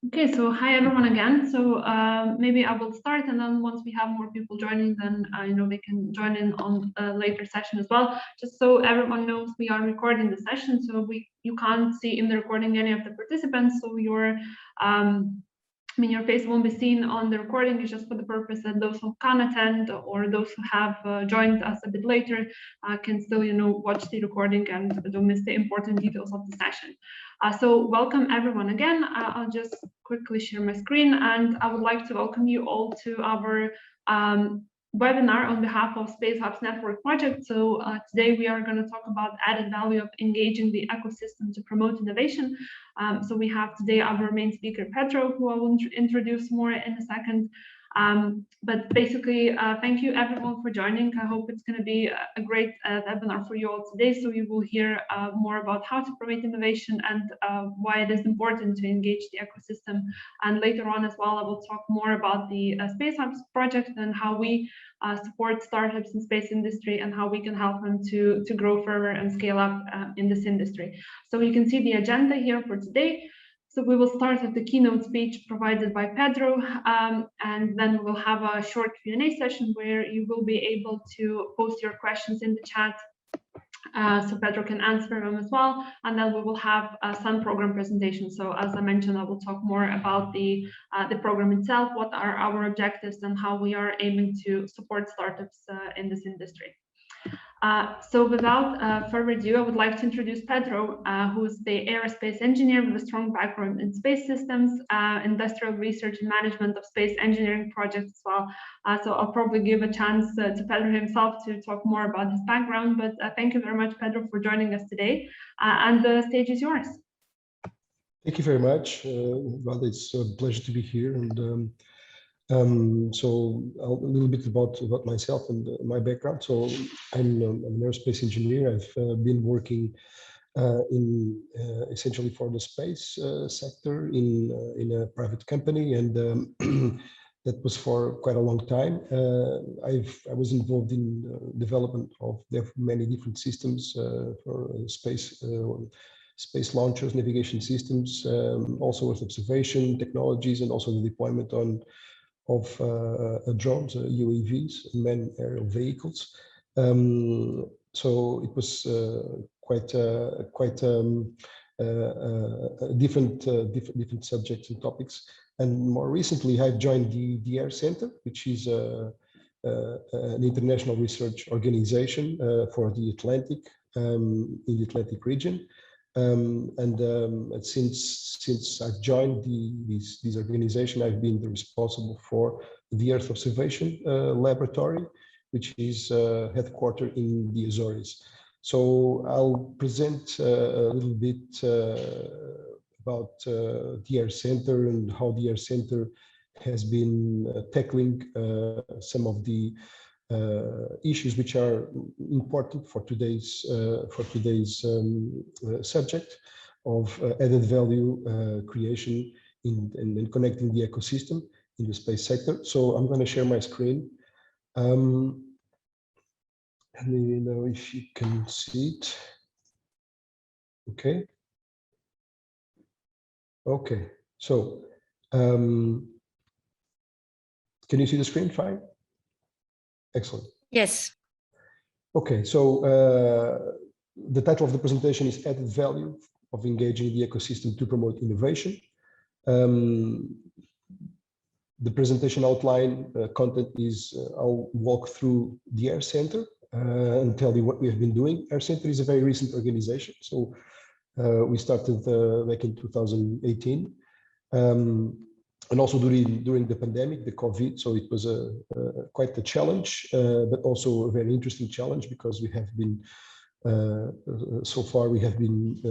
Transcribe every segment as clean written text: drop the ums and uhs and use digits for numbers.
Okay, so hi everyone again. So maybe I will start, and then once we have more people joining, then they can join in on a later session as well. Just so everyone knows, we are recording the session, so you can't see in the recording any of the participants. So your face won't be seen on the recording. It's just for the purpose that those who can attend or those who have joined us a bit later can still, watch the recording and don't miss the important details of the session. So welcome everyone again. I'll just quickly share my screen, and I would like to welcome you all to our webinar on behalf of Space Hubs Network project. So today we are going to talk about added value of engaging the ecosystem to promote innovation. So we have today our main speaker, Pedro, who I will introduce more in a second. But basically, thank you everyone for joining. I hope it's going to be a great webinar for you all today. So you will hear more about how to promote innovation and why it is important to engage the ecosystem. And later on as well, I will talk more about the Space Hubs project and how we support startups in space industry and how we can help them to grow further and scale up in this industry. So you can see the agenda here for today. So we will start with the keynote speech provided by Pedro, and then we'll have a short Q&A session where you will be able to post your questions in the chat so Pedro can answer them as well. And then we will have some program presentations. So as I mentioned, I will talk more about the program itself, what are our objectives and how we are aiming to support startups in this industry. So without further ado, I would like to introduce Pedro, who is the aerospace engineer with a strong background in space systems, industrial research and management of space engineering projects as well. So I'll probably give a chance to Pedro himself to talk more about his background, but thank you very much, Pedro, for joining us today. And the stage is yours. Thank you very much. Well, it's a pleasure to be here. And so a little bit about myself and my background. So I'm an aerospace engineer. I've been working essentially for the space sector in a private company, and that was for quite a long time. I was involved in development of many different systems for space launchers, navigation systems, also with observation technologies, and also the deployment of drones, UAVs, manned aerial vehicles. So it was quite different subjects and topics. And more recently, I've joined the AirCentre, which is an international research organization for the Atlantic, in the Atlantic region. And since I've joined this organization, I've been responsible for the Earth Observation Laboratory, which is headquartered in the Azores. So I'll present a little bit about the AirCentre and how the AirCentre has been tackling some of the issues which are important for today's subject of added value creation in connecting the ecosystem in the space sector. So I'm going to share my screen. And let me know if you can see it. Okay. Okay. So can you see the screen fine? Excellent. Yes. Okay, so the title of the presentation is Added Value of Engaging the Ecosystem to Promote Innovation. The presentation outline content is I'll walk through the AirCentre and tell you what we have been doing. AirCentre is a very recent organization, so we started back in 2018. And also during the pandemic, the COVID, so it was quite a challenge, but also a very interesting challenge because we have been, so far we have been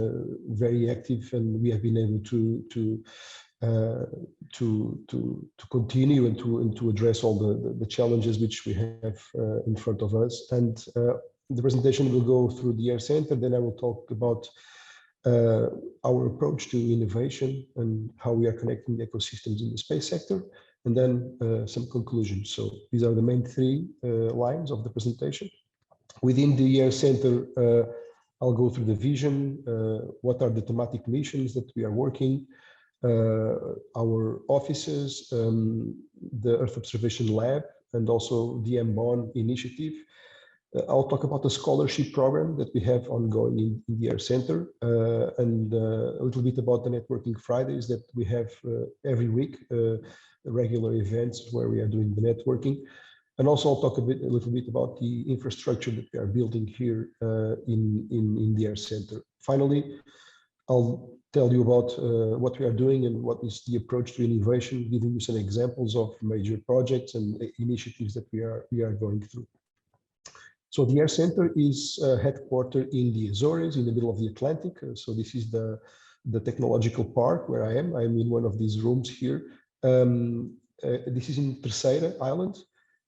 very active, and we have been able to continue and to address all the challenges which we have in front of us. And the presentation will go through the AirCentre, then I will talk about our approach to innovation and how we are connecting the ecosystems in the space sector, and then some conclusions. So these are the main three lines of the presentation. Within the AirCentre, I'll go through the vision, what are the thematic missions that we are working, our offices, the Earth Observation Lab, and also the MBON initiative. I'll talk about the scholarship program that we have ongoing in the AirCentre, and a little bit about the Networking Fridays that we have every week, regular events where we are doing the networking. And also I'll talk a little bit about the infrastructure that we are building here in the AirCentre. Finally, I'll tell you about what we are doing and what is the approach to innovation, giving you some examples of major projects and initiatives that we are going through. So the AirCentre is headquartered in the Azores, in the middle of the Atlantic. So this is the technological park where I am. I'm in one of these rooms here. This is in Terceira Island,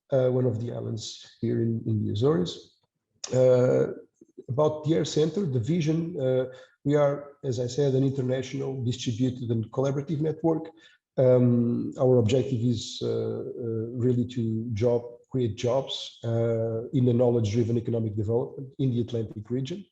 one of the islands here in the Azores. About the AirCentre, the vision, we are, as I said, an international, distributed and collaborative network. Our objective is really to create jobs in a knowledge-driven economic development in the Atlantic region.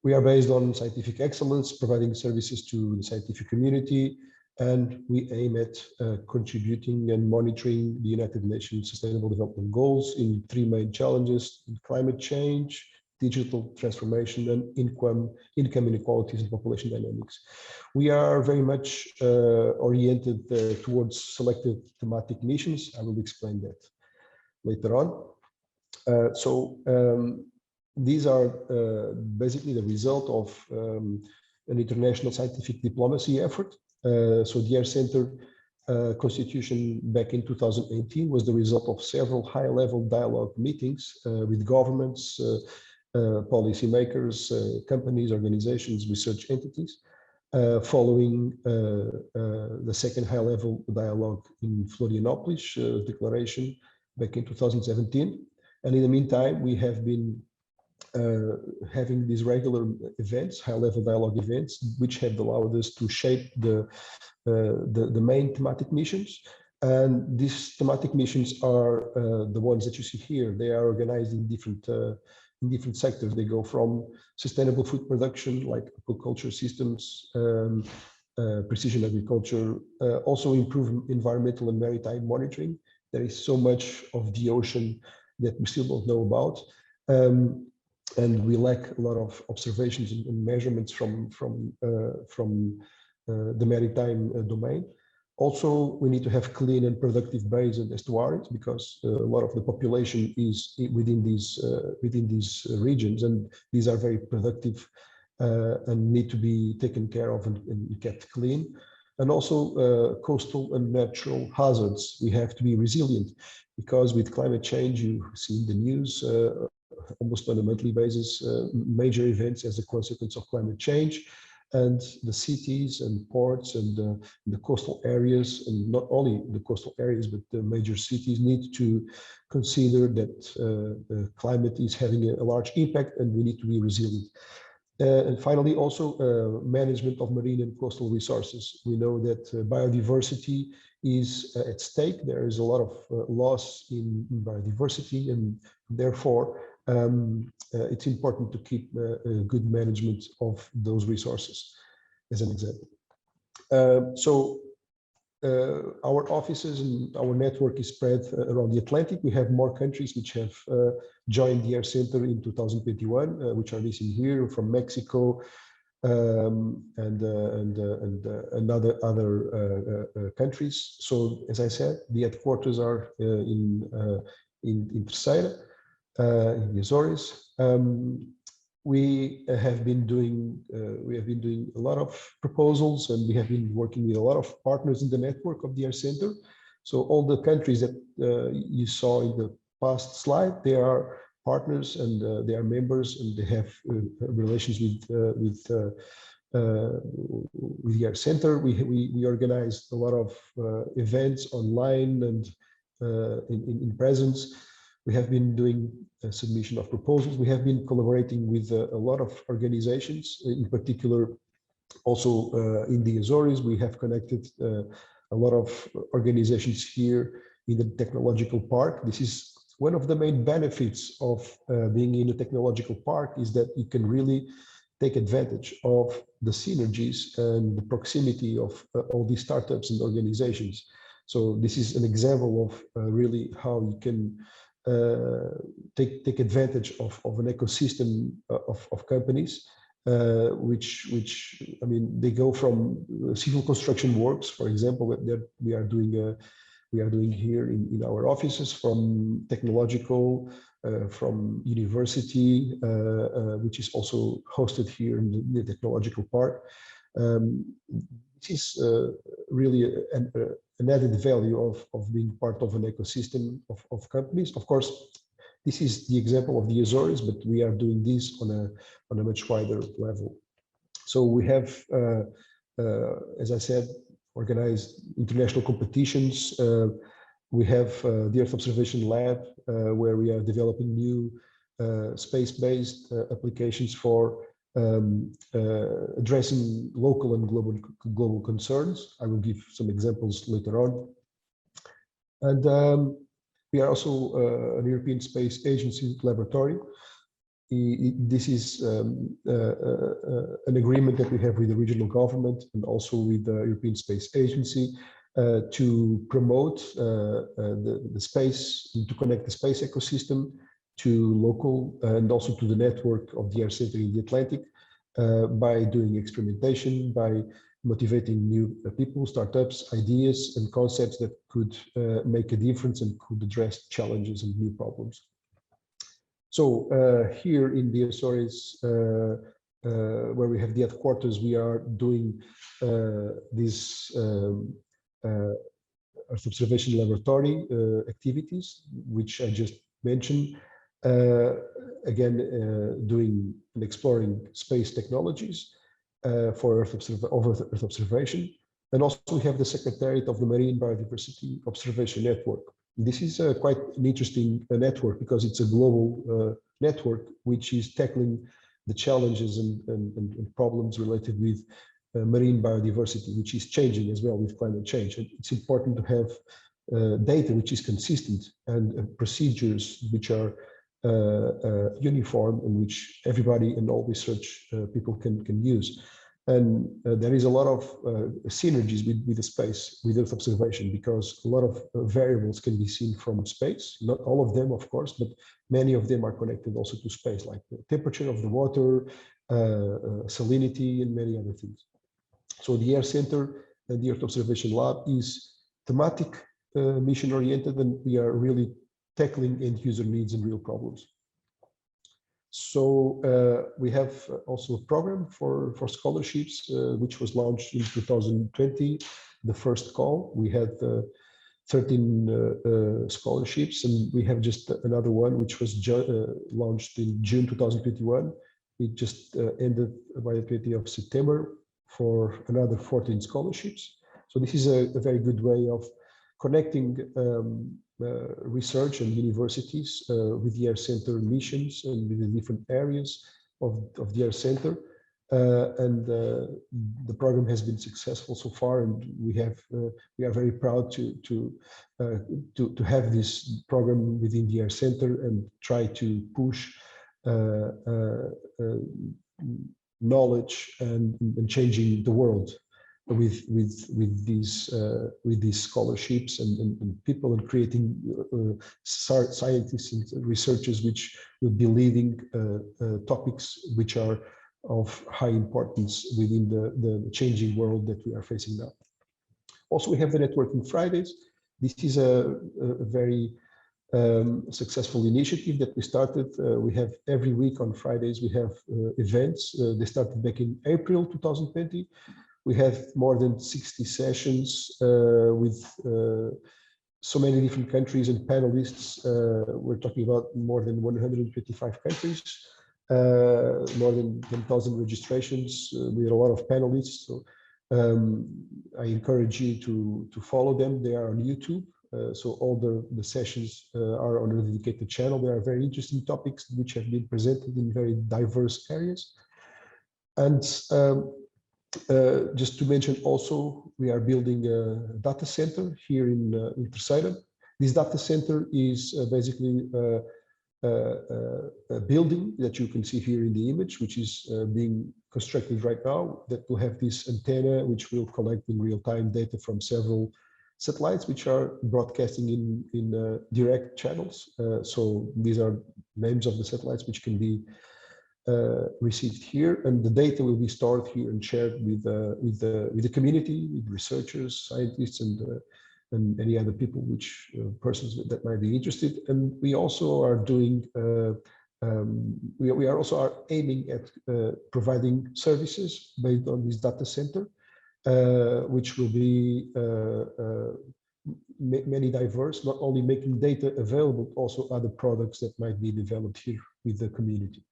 We are based on scientific excellence, providing services to the scientific community, and we aim at contributing and monitoring the United Nations Sustainable Development Goals in 3 main challenges: climate change, digital transformation, and income inequalities and population dynamics. We are very much oriented towards selected thematic missions. I will explain that later on. These are basically the result of an international scientific diplomacy effort. So the AirCentre constitution back in 2018 was the result of several high-level dialogue meetings with governments, policymakers, companies, organizations, research entities, following the second high-level dialogue in Florianopolis declaration back in 2017. And in the meantime, we have been having these regular events, high-level dialogue events, which have allowed us to shape the main thematic missions. And these thematic missions are the ones that you see here. They are organized in different sectors. They go from sustainable food production, like aquaculture systems, precision agriculture, also improve environmental and maritime monitoring. There is so much of the ocean that we still don't know about. And we lack a lot of observations and measurements from the maritime domain. Also, we need to have clean and productive bays and estuaries, because a lot of the population is within these regions, and these are very productive and need to be taken care of and kept clean. And also coastal and natural hazards. We have to be resilient, because with climate change, you see in the news almost on a monthly basis, major events as a consequence of climate change. And the cities and ports and the coastal areas, and not only the coastal areas, but the major cities need to consider that the climate is having a large impact, and we need to be resilient. And finally, also management of marine and coastal resources. We know that biodiversity is at stake. There is a lot of loss in biodiversity, and therefore it's important to keep a good management of those resources, as an example. Our offices and our network is spread around the Atlantic. We have more countries which have joined the AirCentre in 2021, which are listed here, from Mexico and other countries. So, as I said, the headquarters are in Terceira, in the Azores. We have been doing a lot of proposals, and we have been working with a lot of partners in the network of the AirCentre. So all the countries that you saw in the past slide, they are partners, and they are members, and they have relations with the AirCentre. We organized a lot of events online and in presence. We have been doing a submission of proposals. We have been collaborating with a lot of organizations, in particular, also in the Azores. We have connected a lot of organizations here in the technological park. This is one of the main benefits of being in a technological park, is that you can really take advantage of the synergies and the proximity of all these startups and organizations. So this is an example of really how you can take advantage of an ecosystem of companies, which I mean, they go from civil construction works, for example, that we are doing here in our offices, from technological, from university, which is also hosted here in the technological part. This is really an added value of being part of an ecosystem of companies. Of course, this is the example of the Azores, but we are doing this on a much wider level. So we have, as I said, organized international competitions. We have the Earth Observation Lab, where we are developing new space-based applications for addressing local and global concerns. I will give some examples later on. And we are also an European Space Agency laboratory. This is an agreement that we have with the regional government and also with the European Space Agency to promote the space, to connect the space ecosystem to local and also to the network of the AirCentre in the Atlantic by doing experimentation, by motivating new people, startups, ideas, and concepts that could make a difference and could address challenges and new problems. So here in the Azores, where we have the headquarters, we are doing this Earth Observation Laboratory activities, which I just mentioned. Again, doing and exploring space technologies for Earth observation. And also we have the Secretariat of the Marine Biodiversity Observation Network. This is quite an interesting network because it's a global network which is tackling the challenges and problems related with marine biodiversity, which is changing as well with climate change. And it's important to have data which is consistent and procedures which are uniform and which everybody and all research people can use. And there is a lot of synergies with the space, with Earth observation, because a lot of variables can be seen from space. Not all of them, of course, but many of them are connected also to space, like the temperature of the water, salinity, and many other things. So the AirCentre and the Earth Observation Lab is thematic, mission-oriented, and we are really tackling end-user needs and real problems. So we have also a program for scholarships, which was launched in 2020, the first call. We had 13 scholarships, and we have just another one, which was launched in June 2021. It just ended by the 20th of September for another 14 scholarships. So this is a very good way of connecting research and universities with the AirCentre missions and with the different areas of the AirCentre. And the program has been successful so far, and we are very proud to have this program within the AirCentre and try to push knowledge and changing the world with these scholarships and people, and creating scientists and researchers which will be leading topics which are of high importance within the changing world that we are facing now. Also, we have the Networking Fridays. This is a very successful initiative that we started. We have every week on Fridays, we have events. They started back in April 2020. We have more than 60 sessions with so many different countries and panelists. We're talking about more than 125 countries, more than 10,000 registrations. We have a lot of panelists. So I encourage you to follow them. They are on YouTube. So all the sessions are on a dedicated channel. There are very interesting topics which have been presented in very diverse areas. And just to mention also, we are building a data center here in Terceira. This data center is basically a building that you can see here in the image, which is being constructed right now, that will have this antenna, which will collect in real-time data from several satellites, which are broadcasting in direct channels. So these are names of the satellites which can be received here, and the data will be stored here and shared with the community, with researchers, scientists, and any other people, persons that might be interested. And we also are doing, we are also aiming at providing services based on this data center, which will be many diverse, not only making data available, also other products that might be developed here with the community.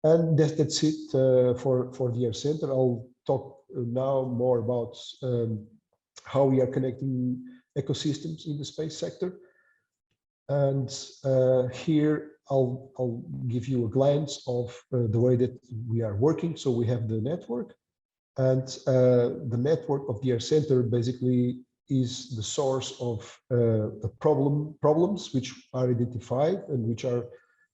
And that's it for the AirCentre. I'll talk now more about how we are connecting ecosystems in the space sector. And here I'll give you a glance of the way that we are working. So we have the network, and the network of the AirCentre basically is the source of problems which are identified and which are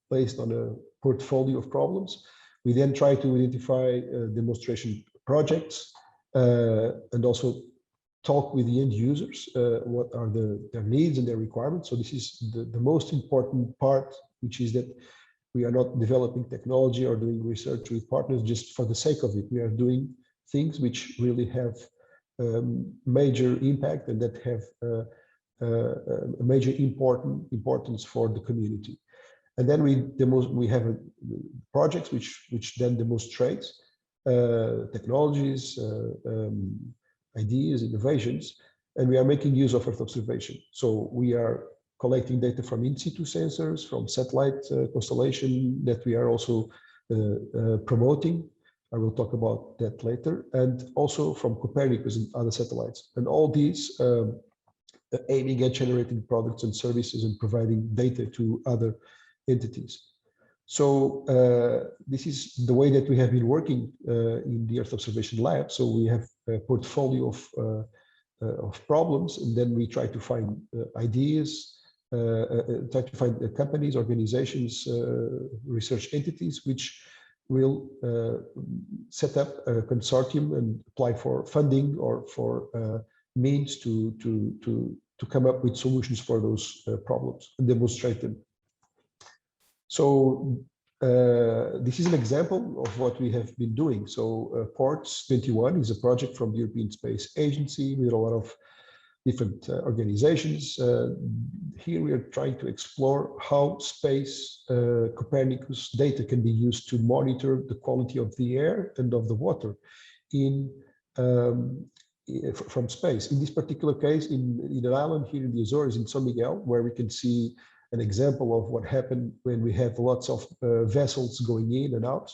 based on a portfolio of problems. We then try to identify demonstration projects and also talk with the end users, what are their needs and their requirements. So this is the most important part, which is that we are not developing technology or doing research with partners just for the sake of it. We are doing things which really have major impact and that have a major importance for the community. And then we have projects which then demonstrate technologies, ideas, innovations, and we are making use of Earth observation. So we are collecting data from in situ sensors, from satellite constellation that we are also promoting. I will talk about that later, and also from Copernicus and other satellites. And all these aiming at generating products and services and providing data to other entities. So this is the way that we have been working in the Earth Observation Lab. So we have a portfolio of problems, and then we try to find ideas, try to find companies, organizations, research entities, which will set up a consortium and apply for funding or for means to come up with solutions for those problems and demonstrate them. So this is an example of what we have been doing. So Ports 21 is a project from the European Space Agency with a lot of different organizations. Here we are trying to explore how space Copernicus data can be used to monitor the quality of the air and of the water from space. In this particular case, in an island here in the Azores, in San Miguel, where we can see an example of what happened when we have lots of vessels going in and out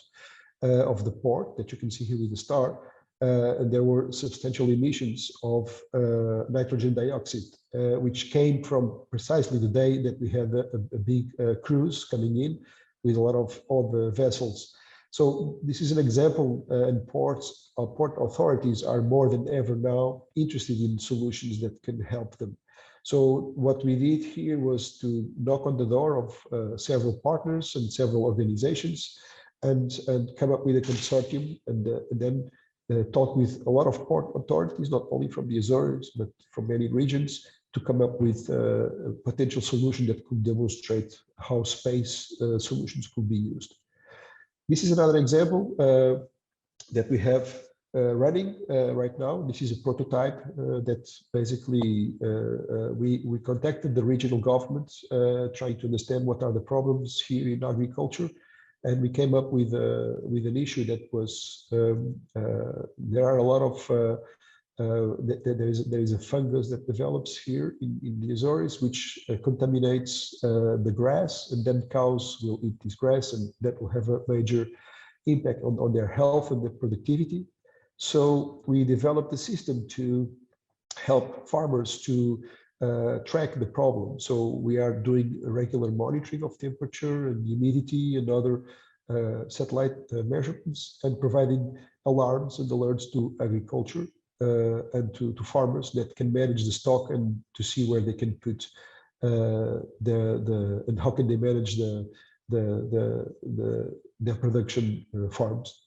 of the port that you can see here with the star. And there were substantial emissions of nitrogen dioxide, which came from precisely the day that we had a big cruise coming in with a lot of other vessels. So this is an example, and port authorities are more than ever now interested in solutions that can help them. So what we did here was to knock on the door of several partners and several organizations and come up with a consortium and then talk with a lot of port authorities, not only from the Azores, but from many regions, to come up with a potential solution that could demonstrate how space solutions could be used. This is another example that we have running right now. This is a prototype that basically we contacted the regional governments trying to understand what are the problems here in agriculture, and we came up with an issue that was there are a lot of there is a fungus that develops here in the Azores which contaminates the grass, and then cows will eat this grass, and that will have a major impact on their health and their productivity. So we developed a system to help farmers to track the problem. So we are doing regular monitoring of temperature and humidity and other satellite measurements, and providing alarms and alerts to agriculture and to farmers that can manage the stock and to see where they can put and how can they manage their production farms.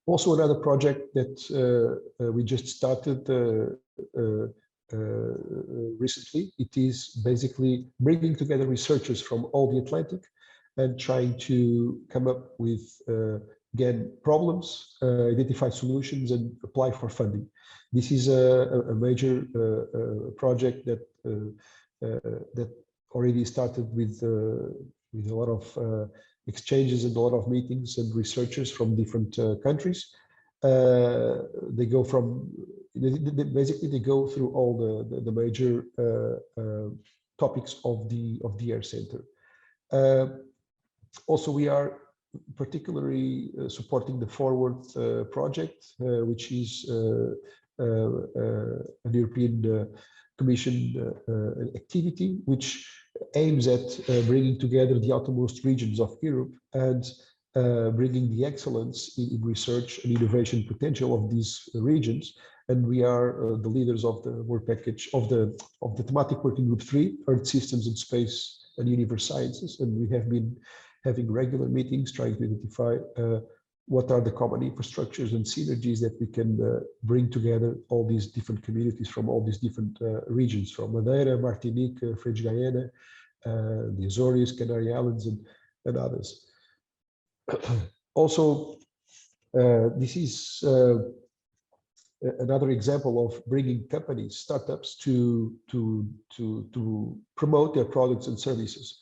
Also, another project that we just started recently, it is basically bringing together researchers from all the Atlantic and trying to come up with, again, problems, identify solutions, and apply for funding. This is a major project that that already started with a lot of exchanges and a lot of meetings and researchers from different countries. They go from basically they go through all the major topics of the AirCentre. Also, we are particularly supporting the Forward project, which is an European Commission activity, which aims at bringing together the outermost regions of Europe and bringing the excellence in research and innovation potential of these regions. And we are the leaders of the work package of the thematic working group 3, Earth Systems and Space and Universe Sciences. And we have been having regular meetings trying to identify what are the common infrastructures and synergies that we can bring together all these different communities from all these different regions, from Madeira, Martinique, French Guiana, the Azores, Canary Islands, and others. Also, this is another example of bringing companies, startups, to promote their products and services.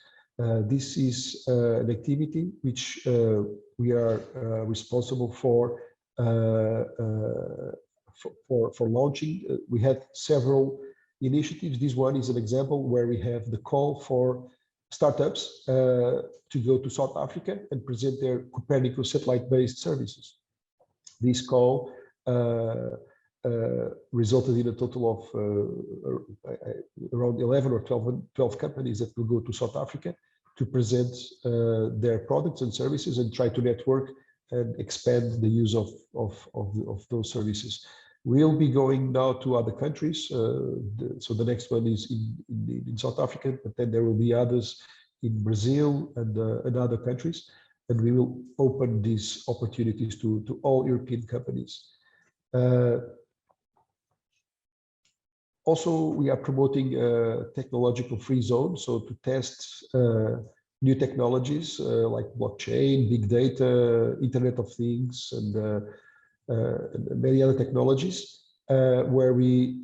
This is an activity which we are responsible for launching. We had several initiatives. This one is an example where we have the call for startups to go to South Africa and present their Copernicus satellite-based services. This call resulted in a total of around 11 or 12 companies that will go to South Africa to present their products and services and try to network and expand the use of those services. We'll be going now to other countries. So the next one is in South Africa, but then there will be others in Brazil and other countries. And we will open these opportunities to all European companies. Also, we are promoting a technological free zone, so to test new technologies like blockchain, big data, Internet of Things, and many other technologies, where we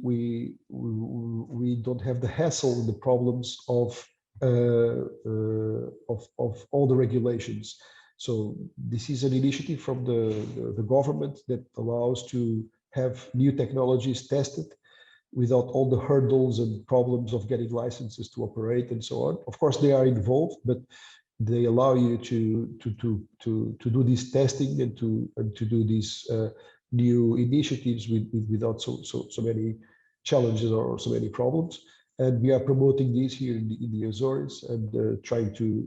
don't have the hassle and the problems of all the regulations. So this is an initiative from the government that allows to have new technologies tested without all the hurdles and problems of getting licenses to operate and so on. Of course, they are involved, but they allow you to do this testing and to do these new initiatives without so many challenges or so many problems. And we are promoting this here in the Azores and trying to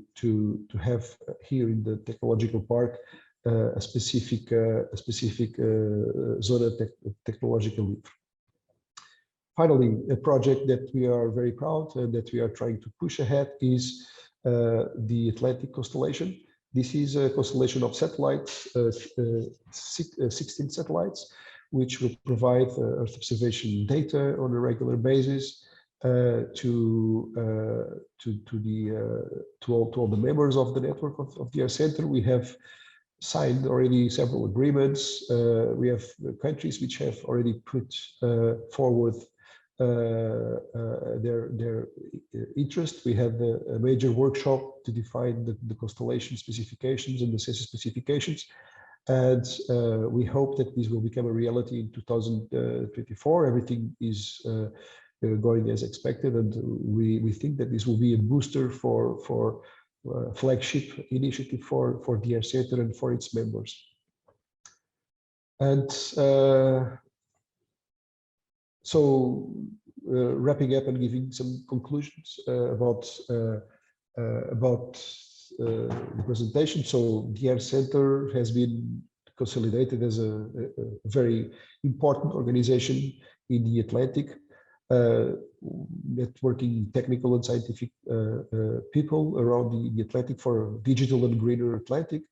have here in the technological park a specific zone of technological lead. Finally, a project that we are very proud and that we are trying to push ahead is the Atlantic constellation. This is a constellation of satellites, 16 satellites, which will provide Earth observation data on a regular basis to all the members of the network of the AirCentre. We have signed already several agreements. We have countries which have already put forward their interest. We had a major workshop to define the constellation specifications and the sensor specifications, and we hope that this will become a reality in 2024. Everything is going as expected, and we think that this will be a booster for flagship initiative for the AirCentre and for its members. And so wrapping up and giving some conclusions about the presentation. So the AirCentre has been consolidated as a very important organization in the Atlantic. networking technical and scientific people around the Atlantic for a digital and greener Atlantic.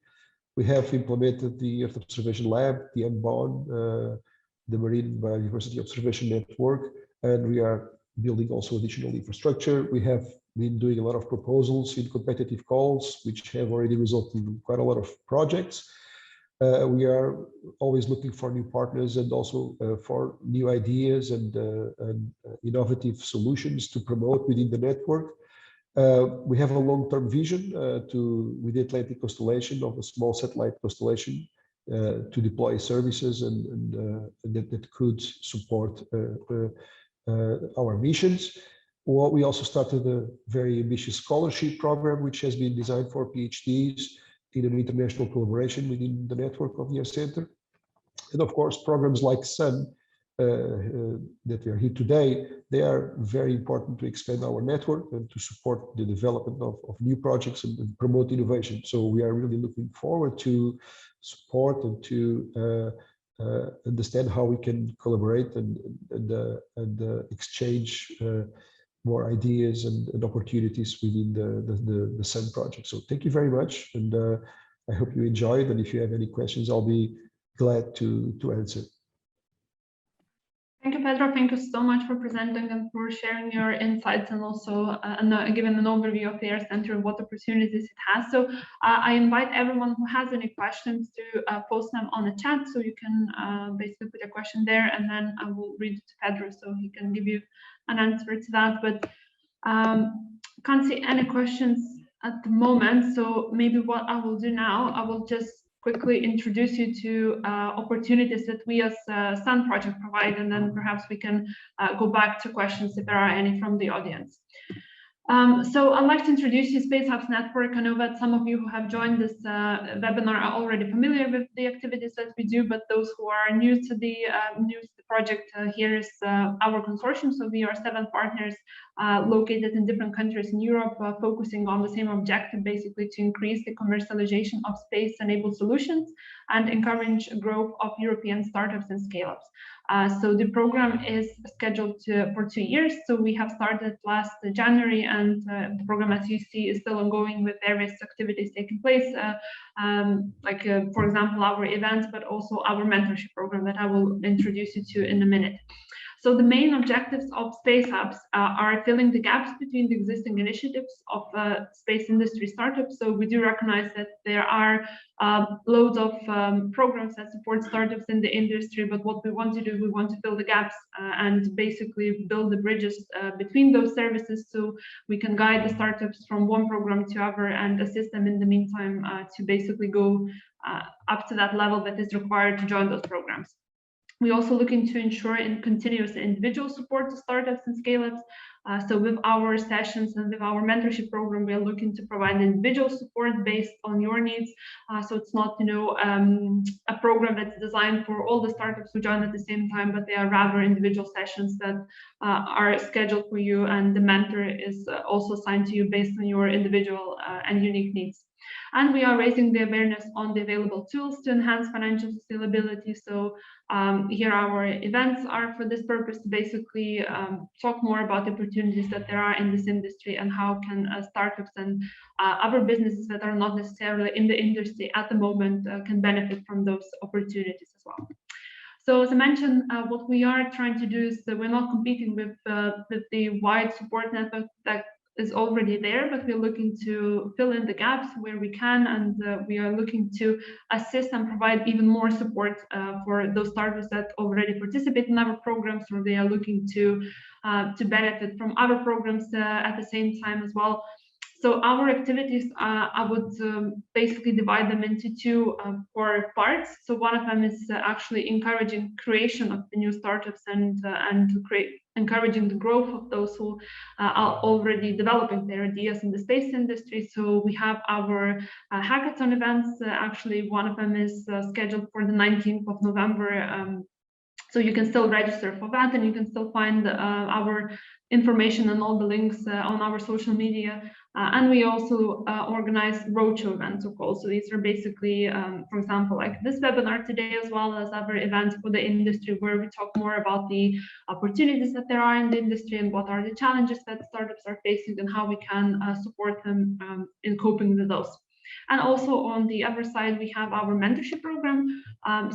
We have implemented the Earth Observation Lab, the MBON, the Marine Biodiversity Observation Network, and we are building also additional infrastructure. We have been doing a lot of proposals in competitive calls, which have already resulted in quite a lot of projects. We are always looking for new partners and also for new ideas and innovative solutions to promote within the network. We have a long-term vision with the Atlantic constellation of a small satellite constellation to deploy services and that could support our missions. We also started a very ambitious scholarship program, which has been designed for PhDs in an international collaboration within the network of the AirCentre. And of course, programs like SUN that we are here today, they are very important to expand our network and to support the development of new projects and promote innovation. So we are really looking forward to support and to understand how we can collaborate and exchange more ideas and opportunities within the SUN project. So thank you very much, and I hope you enjoyed. And if you have any questions, I'll be glad to answer. Thank you, Pedro. Thank you so much for presenting and for sharing your insights, and also giving an overview of the AirCentre and what opportunities it has. So I invite everyone who has any questions to post them on the chat, so you can basically put a question there, and then I will read it to Pedro so he can give you an answer to that. But can't see any questions at the moment. So maybe what I will do now, I will just quickly introduce you to opportunities that we as SUN project provide, and then perhaps we can go back to questions if there are any from the audience. So I'd like to introduce you to Space Hubs Network. I know that some of you who have joined this webinar are already familiar with the activities that we do, but those who are new to the project, here is our consortium. So we are 7 partners located in different countries in Europe, focusing on the same objective, basically to increase the commercialization of space-enabled solutions and encourage growth of European startups and scale-ups. So the program is scheduled for 2 years. So we have started last January, and the program, as you see, is still ongoing with various activities taking place, for example, our events, but also our mentorship program that I will introduce you to in a minute. So the main objectives of Space Hubs are filling the gaps between the existing initiatives of space industry startups. So we do recognize that there are loads of programs that support startups in the industry, but what we want to do, we want to fill the gaps and basically build the bridges between those services, so we can guide the startups from one program to other and assist them in the meantime to basically go up to that level that is required to join those programs. We're also looking to ensure continuous individual support to startups and scale-ups. So with our sessions and with our mentorship program, we are looking to provide individual support based on your needs. So it's not, a program that's designed for all the startups who join at the same time, but they are rather individual sessions that are scheduled for you, and the mentor is also assigned to you based on your individual and unique needs. And we are raising the awareness on the available tools to enhance financial sustainability. So here our events are for this purpose, to basically talk more about the opportunities that there are in this industry, and how can startups and other businesses that are not necessarily in the industry at the moment can benefit from those opportunities as well. So as I mentioned, what we are trying to do is that we're not competing with the wide support network that is already there, but we're looking to fill in the gaps where we can, and we are looking to assist and provide even more support for those startups that already participate in our programs, or they are looking to benefit from other programs at the same time as well. So our activities, I would basically divide them into 2 core parts. So one of them is actually encouraging creation of the new startups and encouraging the growth of those who are already developing their ideas in the space industry. So we have our hackathon events. Actually, one of them is scheduled for the 19th of November So you can still register for that, and you can still find our information and all the links on our social media. And we also organize roadshow events, of course. So these are basically, for example, like this webinar today, as well as other events for the industry, where we talk more about the opportunities that there are in the industry and what are the challenges that startups are facing and how we can support them in coping with those. And also on the other side, we have our mentorship program.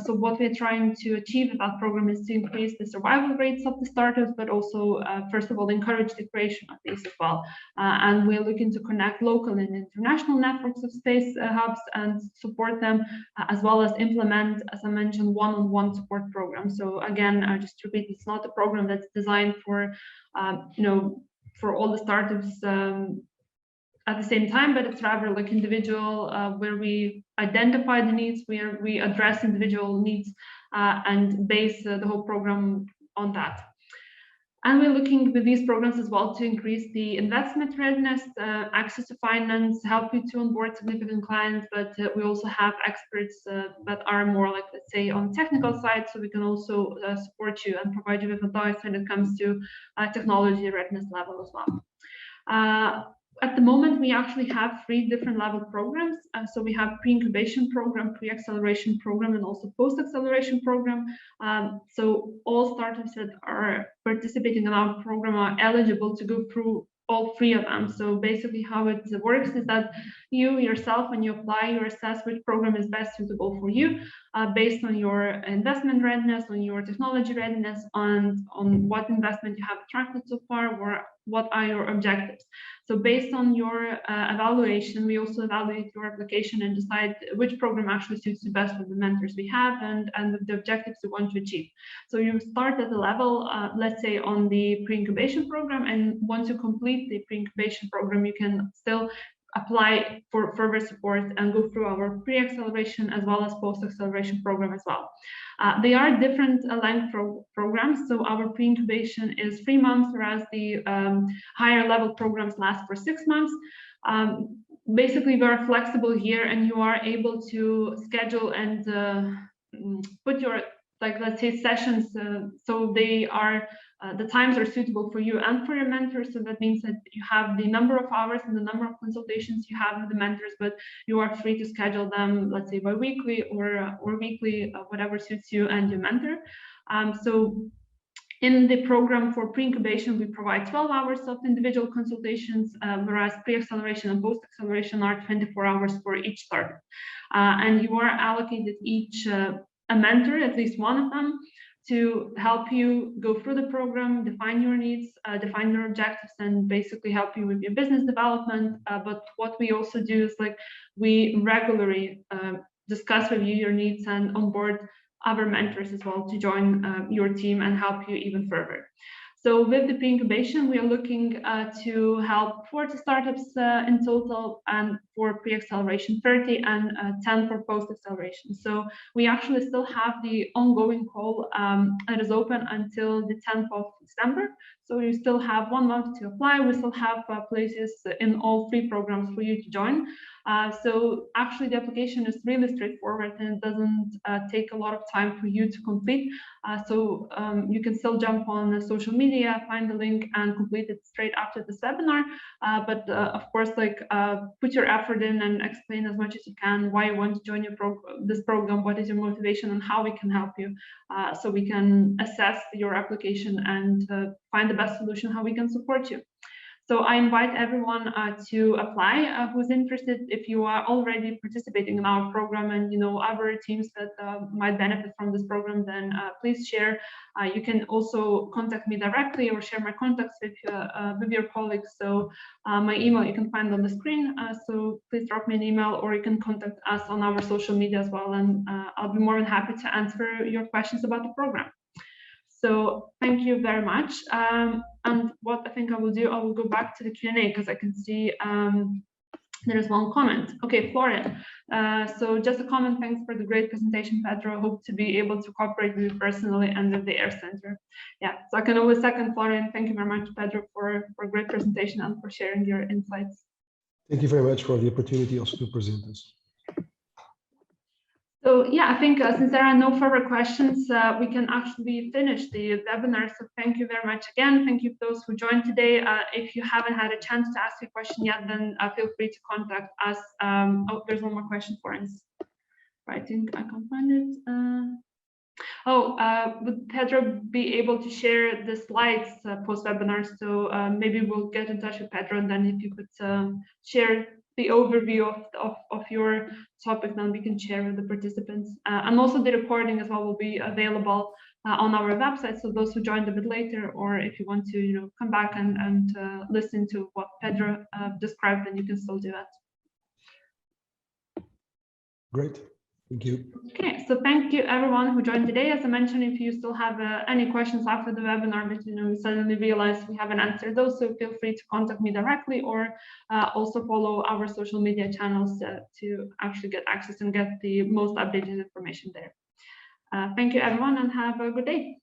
So what we're trying to achieve with that program is to increase the survival rates of the startups, but also, first of all, encourage the creation of these as well. And we're looking to connect local and international networks of space hubs and support them, as well as implement, as I mentioned, one-on-one support programs. So again, just to repeat, it's not a program that's designed for, for all the startups at the same time, but it's rather like individual, where we identify the needs, where we address individual needs and base the whole program on that. And we're looking with these programs as well to increase the investment readiness, access to finance, help you to onboard significant clients, but we also have experts that are more like, let's say, on the technical side, so we can also support you and provide you with advice when it comes to technology readiness level as well. At the moment, we actually have 3 different level programs. So we have pre-incubation program, pre-acceleration program, and also post-acceleration program. So all startups that are participating in our program are eligible to go through all 3 of them. So basically how it works is that you yourself, when you apply, you assess which program is best suitable for you based on your investment readiness, on your technology readiness, on what investment you have attracted so far, or what are your objectives. So based on your evaluation, we also evaluate your application and decide which program actually suits you best with the mentors we have and the objectives you want to achieve. So you start at a level, let's say on the pre-incubation program, and once you complete the pre-incubation program, you can still apply for further support and go through our pre-acceleration as well as post-acceleration program as well. They are different length programs. So our pre-incubation is 3 months, whereas the higher level programs last for 6 months. Basically, we're flexible here, and you are able to schedule and put your, like, let's say, sessions so they are the times are suitable for you and for your mentors. So that means that you have the number of hours and the number of consultations you have with the mentors, but you are free to schedule them, let's say, bi-weekly or weekly, whatever suits you and your mentor. So in the program for pre-incubation, we provide 12 hours of individual consultations, whereas pre-acceleration and post-acceleration are 24 hours for each startup. And you are allocated each a mentor, at least one of them, to help you go through the program, define your needs, define your objectives, and basically help you with your business development. But what we also do is, like, we regularly discuss with you your needs and onboard other mentors as well to join your team and help you even further. So with the pre-incubation, we are looking to help 40 startups in total, and for pre-acceleration 30, and 10 for post-acceleration. So we actually still have the ongoing call that is open until the 10th of December. So you still have 1 month to apply. We still have places in all 3 programs for you to join. So actually the application is really straightforward, and it doesn't take a lot of time for you to complete. So you can still jump on social media, find the link, and complete it straight after this webinar. But of course, like, put your effort in and explain as much as you can why you want to join this program, what is your motivation, and how we can help you, so we can assess your application and find the best solution how we can support you. So I invite everyone to apply who's interested. If you are already participating in our program and you know other teams that might benefit from this program, then please share. You can also contact me directly or share my contacts with your colleagues. So my email you can find on the screen. So please drop me an email, or you can contact us on our social media as well, and I'll be more than happy to answer your questions about the program. So thank you very much. And what I think I will do, I will go back to the Q&A, because I can see there is one comment. Okay, Florian. So just a comment. Thanks for the great presentation, Pedro. Hope to be able to cooperate with you personally and with the AirCentre. Yeah, so I can always second Florian. Thank you very much, Pedro, for a great presentation and for sharing your insights. Thank you very much for the opportunity also to present this. So yeah, I think since there are no further questions, we can actually finish the webinar. So thank you very much again. Thank you to those who joined today. If you haven't had a chance to ask your question yet, then feel free to contact us. Oh, there's one more question for us. I think I can find it. Would Pedro be able to share the slides post-webinar? So maybe we'll get in touch with Pedro, and then if you could share the overview of your topic, then we can share with the participants. And also the recording as well will be available on our website. So those who joined a bit later, or if you want to come back and listen to what Pedro described, then you can still do that. Great. Thank you. Okay, so thank you everyone who joined today. As I mentioned, if you still have any questions after the webinar, but we suddenly realized we haven't answered those, so feel free to contact me directly, or also follow our social media channels to actually get access and get the most updated information there. Thank you everyone, and have a good day.